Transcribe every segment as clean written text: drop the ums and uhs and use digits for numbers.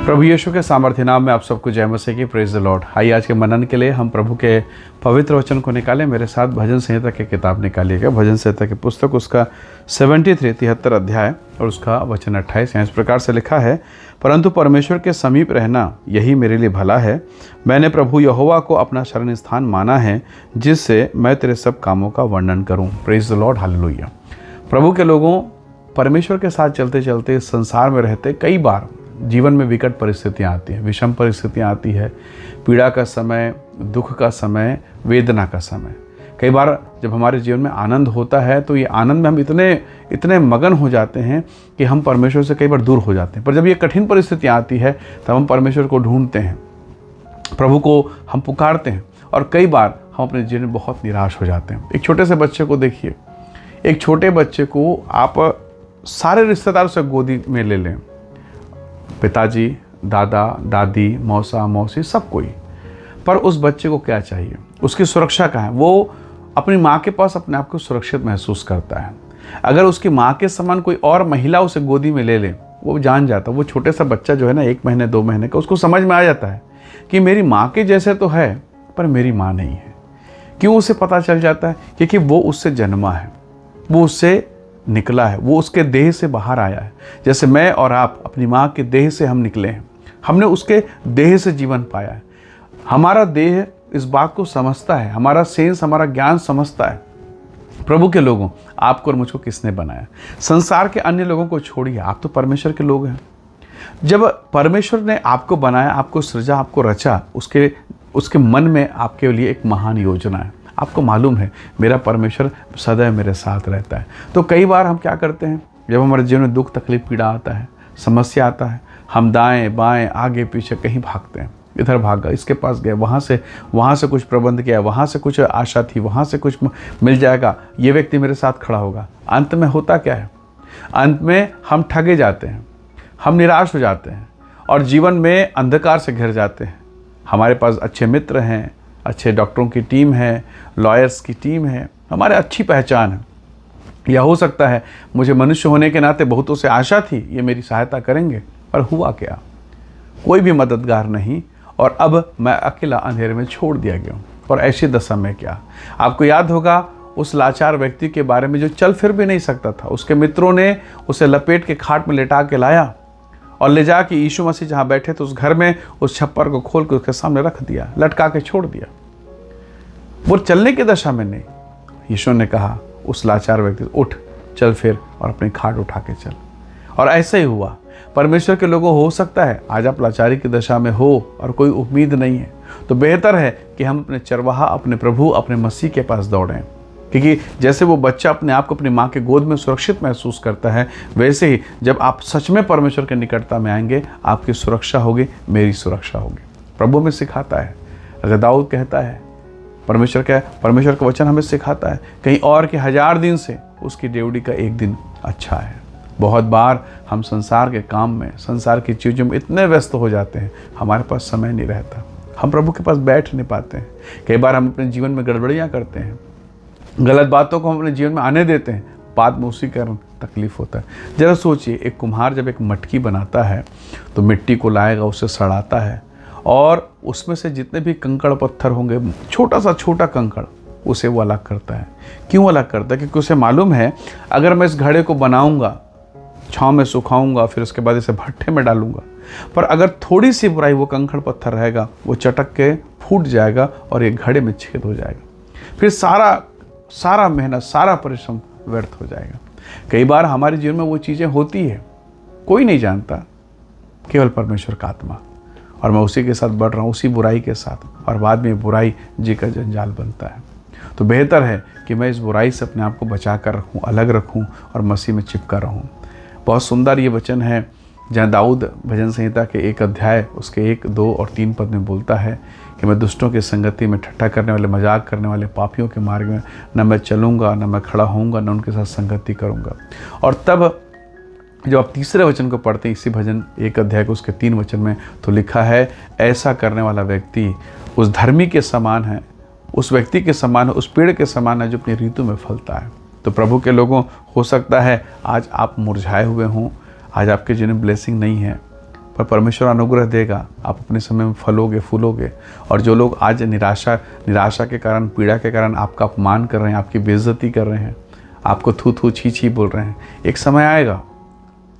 प्रभु यीशु के सामर्थ्य नाम में आप सबको जय मसीह की। Praise the Lord. आइए आज के मनन के लिए हम प्रभु के पवित्र वचन को निकालें। मेरे साथ भजन संहिता की किताब निकालिएगा। भजन संहिता की पुस्तक उसका 73 अध्याय और उसका वचन 28। यहाँ इस प्रकार से लिखा है, परंतु परमेश्वर के समीप रहना यही मेरे लिए भला है। मैंने प्रभु यहोवा को अपना शरण स्थान माना है, जिससे मैं तेरे सब कामों का वर्णन करूँ। Praise the lord, hallelujah. प्रभु के लोगों, परमेश्वर के साथ चलते चलते संसार में रहते कई बार जीवन में विकट परिस्थितियाँ आती हैं, विषम परिस्थितियाँ आती है, पीड़ा का समय, दुख का समय, वेदना का समय। कई बार जब हमारे जीवन में आनंद होता है तो ये आनंद में हम इतने मगन हो जाते हैं कि हम परमेश्वर से कई बार दूर हो जाते हैं। पर जब ये कठिन परिस्थितियाँ आती है तब हम परमेश्वर को ढूंढते हैं, प्रभु को हम पुकारते हैं और कई बार हम अपने जीवन में बहुत निराश हो जाते हैं। एक छोटे से बच्चे को देखिए, एक छोटे बच्चे को आप सारे रिश्तेदारों से गोदी में ले लें, पिताजी, दादा, दादी, मौसा, मौसी, सब कोई, पर उस बच्चे को क्या चाहिए? उसकी सुरक्षा कहाँ है? वो अपनी माँ के पास अपने आप को सुरक्षित महसूस करता है। अगर उसकी माँ के समान कोई और महिला उसे गोदी में ले ले, वो जान जाता, वो छोटे सा बच्चा जो है ना, 1 महीने 2 महीने का, उसको समझ में आ जाता है कि मेरी माँ के जैसे तो है पर मेरी माँ नहीं है। क्यों उसे पता चल जाता है? क्योंकि वो उससे जन्मा है, वो उससे निकला है, वो उसके देह से बाहर आया है। जैसे मैं और आप अपनी माँ के देह से हम निकले हैं, हमने उसके देह से जीवन पाया है। हमारा देह इस बात को समझता है, हमारा सेंस, हमारा ज्ञान समझता है। प्रभु के लोगों, आपको और मुझको किसने बनाया? संसार के अन्य लोगों को छोड़िए, आप तो परमेश्वर के लोग हैं। जब परमेश्वर ने आपको बनाया, आपको सृजा, आपको रचा, उसके मन में आपके लिए एक महान योजना है। आपको मालूम है मेरा परमेश्वर सदैव मेरे साथ रहता है। तो कई बार हम क्या करते हैं, जब हमारे जीवन में दुख, तकलीफ, पीड़ा आता है, समस्या आता है, हम दाएं बाएं आगे पीछे कहीं भागते हैं। इधर भागा, इसके पास गए, वहाँ से कुछ प्रबंध किया, वहाँ से कुछ आशा थी, वहाँ से कुछ मिल जाएगा, ये व्यक्ति मेरे साथ खड़ा होगा। अंत में होता क्या है? अंत में हम ठगे जाते हैं, हम निराश हो जाते हैं और जीवन में अंधकार से घिर जाते हैं। हमारे पास अच्छे मित्र हैं, अच्छे डॉक्टरों की टीम है, लॉयर्स की टीम है, हमारे अच्छी पहचान है। या हो सकता है मुझे मनुष्य होने के नाते बहुतों से आशा थी, ये मेरी सहायता करेंगे, पर हुआ क्या? कोई भी मददगार नहीं, और अब मैं अकेला अंधेरे में छोड़ दिया गया हूँ। और ऐसी दशा में क्या? आपको याद होगा उस लाचार व्यक्ति के बारे में जो चल फिर भी नहीं सकता था। उसके मित्रों ने उसे लपेट के खाट में लेटा के लाया और ले जा के यीशु मसीह जहाँ बैठे थे उस घर में उस छप्पर को खोल के उसके सामने रख दिया, लटका के छोड़ दिया। वो चलने की दशा में नहीं। यीशु ने कहा उस लाचार व्यक्ति, उठ, चल फिर और अपनी खाट उठा के चल। और ऐसा ही हुआ। परमेश्वर के लोगों, हो सकता है आज आप लाचारी की दशा में हो और कोई उम्मीद नहीं है, तो बेहतर है कि हम अपने चरवाहा, अपने प्रभु, अपने मसीह के पास दौड़ें। क्योंकि जैसे वो बच्चा अपने आप को अपनी माँ के गोद में सुरक्षित महसूस करता है, वैसे ही जब आप सच में परमेश्वर के निकटता में आएंगे, आपकी सुरक्षा होगी, मेरी सुरक्षा होगी। प्रभु में सिखाता है। अगर दाऊद कहता है, परमेश्वर का वचन हमें सिखाता है, कहीं और के 1000 दिन से उसकी ड्यूटी का 1 दिन अच्छा है। बहुत बार हम संसार के काम में, संसार की चीज़ों में इतने व्यस्त हो जाते हैं, हमारे पास समय नहीं रहता, हम प्रभु के पास बैठ नहीं पाते हैं। कई बार हम अपने जीवन में गड़बड़ियाँ करते हैं, गलत बातों को हम अपने जीवन में आने देते हैं, बाद में उसी कारण तकलीफ होता है। जरा सोचिए, एक कुम्हार जब एक मटकी बनाता है तो मिट्टी को लाएगा, उसे सड़ाता है और उसमें से जितने भी कंकड़ पत्थर होंगे, छोटा कंकड़, उसे वो अलग करता है। क्यों अलग करता है? क्योंकि उसे मालूम है अगर मैं इस घड़े को बनाऊंगा, छाँव में सुखाऊंगा, फिर उसके बाद इसे भट्ठे में डालूंगा, पर अगर थोड़ी सी बुराई वो कंकड़ पत्थर रहेगा, वो चटक के फूट जाएगा और एक घड़े में छेद हो जाएगा। फिर सारा मेहनत, सारा परिश्रम व्यर्थ हो जाएगा। कई बार हमारे जीवन में वो चीज़ें होती है, कोई नहीं जानता, केवल परमेश्वर का आत्मा, और मैं उसी के साथ बढ़ रहा हूँ, उसी बुराई के साथ, और बाद में बुराई जी का जंजाल बनता है। तो बेहतर है कि मैं इस बुराई से अपने आप को बचा कर रखूँ, अलग रखूँ और मसीह में चिपका रहूँ। बहुत सुंदर ये वचन है जहाँ दाऊद भजन संहिता के 1 अध्याय उसके 1, 2 और 3 पद में बोलता है कि मैं दुष्टों की संगति में, ठट्ठा करने वाले, मजाक करने वाले, पापियों के मार्ग में न मैं चलूँगा, न मैं खड़ा होऊंगा, न उनके साथ संगति करूँगा। और तब जब आप तीसरे वचन को पढ़ते हैं इसी भजन 1 अध्याय को उसके 3 वचन में, तो लिखा है, ऐसा करने वाला व्यक्ति उस धर्मी के समान है, उस व्यक्ति के समान है, उस पेड़ के समान है जो अपनी ऋतु में फलता है। तो प्रभु के लोगों, हो सकता है आज आप मुरझाए हुए हों, आज आपके जीवन में ब्लेसिंग नहीं है, पर परमेश्वर अनुग्रह देगा, आप अपने समय में फलोगे फूलोगे। और जो लोग आज निराशा के कारण, पीड़ा के कारण आपका अपमान कर रहे हैं, आपकी बेइज्जती कर रहे हैं, आपको थू थू छी छी बोल रहे हैं, एक समय आएगा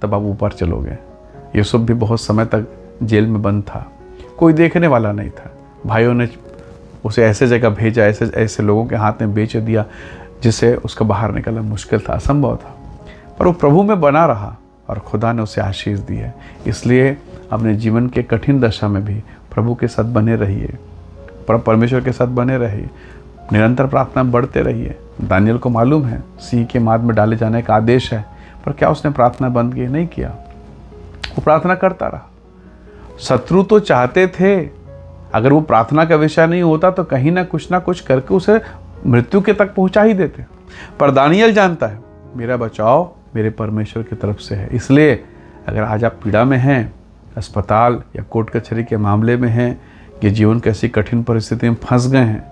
तब आप ऊपर चलोगे। यूसुफ भी बहुत समय तक जेल में बंद था, कोई देखने वाला नहीं था। भाइयों ने उसे ऐसे जगह भेजा, ऐसे लोगों के हाथ में बेच दिया जिससे उसका बाहर निकलना मुश्किल था, असंभव था। पर वो प्रभु में बना रहा और खुदा ने उसे आशीष दी है। इसलिए अपने जीवन के कठिन दशा में भी प्रभु के साथ बने रहिए, परमेश्वर के साथ बने रहिए, निरंतर प्रार्थना बढ़ते रहिए। दानियल को मालूम है सिंह के माद में डाले जाने का आदेश है, पर क्या उसने प्रार्थना बंद की? नहीं किया, वो प्रार्थना करता रहा। शत्रु तो चाहते थे अगर वो प्रार्थना का विषय नहीं होता तो कहीं ना कुछ करके उसे मृत्यु के तक पहुंचा ही देते। पर दानियल जानता है मेरा बचाव मेरे परमेश्वर की तरफ से है। इसलिए अगर आज आप पीड़ा में हैं, अस्पताल या कोर्ट कचहरी के मामले में हैं, कि जीवन की ऐसी कठिन परिस्थिति में फंस गए हैं,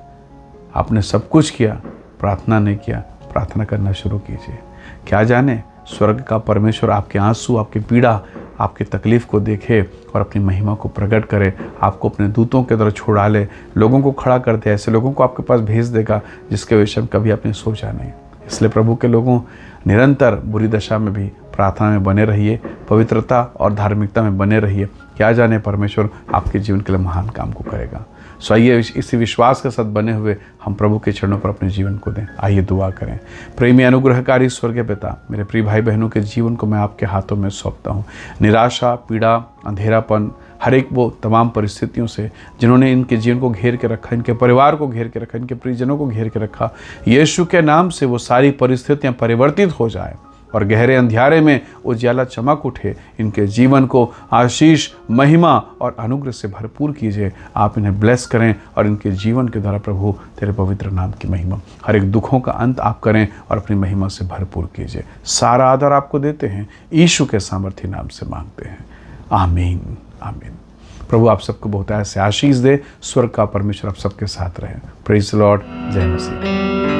आपने सब कुछ किया, प्रार्थना नहीं किया, प्रार्थना करना शुरू कीजिए। क्या जाने स्वर्ग का परमेश्वर आपके आंसू, आपकी पीड़ा, आपकी तकलीफ़ को देखे और अपनी महिमा को प्रकट करे, आपको अपने दूतों के तरह छोड़ा ले, लोगों को खड़ा कर दे, ऐसे लोगों को आपके पास भेज देगा जिसके विषय में कभी आपने सोचा नहीं। इसलिए प्रभु के लोगों, निरंतर बुरी दशा में भी प्रार्थना में बने रहिए, पवित्रता और धार्मिकता में बने रहिए। क्या जाने परमेश्वर आपके जीवन के लिए महान काम को करेगा। सो आइए इसी विश्वास के साथ बने हुए हम प्रभु के चरणों पर अपने जीवन को दें। आइए दुआ करें। प्रेमी अनुग्रहकारी स्वर्गीय पिता, मेरे प्रिय भाई बहनों के जीवन को मैं आपके हाथों में सौंपता हूँ। निराशा, पीड़ा, अंधेरापन, हर एक वो तमाम परिस्थितियों से जिन्होंने इनके जीवन को घेर के रखा, इनके परिवार को घेर के रखा, इनके प्रियजनों को घेर के रखा, यीशु के नाम से वो सारी परिस्थितियाँ परिवर्तित हो जाए और गहरे अंधियारे में उजाला चमक उठे। इनके जीवन को आशीष, महिमा और अनुग्रह से भरपूर कीजिए। आप इन्हें ब्लेस करें और इनके जीवन के द्वारा प्रभु तेरे पवित्र नाम की महिमा, हर एक दुखों का अंत आप करें और अपनी महिमा से भरपूर कीजिए। सारा आदर आपको देते हैं, यीशु के सामर्थ्य नाम से मांगते हैं, आमीन आमीन। प्रभु आप सबको बहुत ऐसे आशीष दे। स्वर्ग का परमेश्वर आप सबके साथ रहे। Praise the Lord. जय मसीह।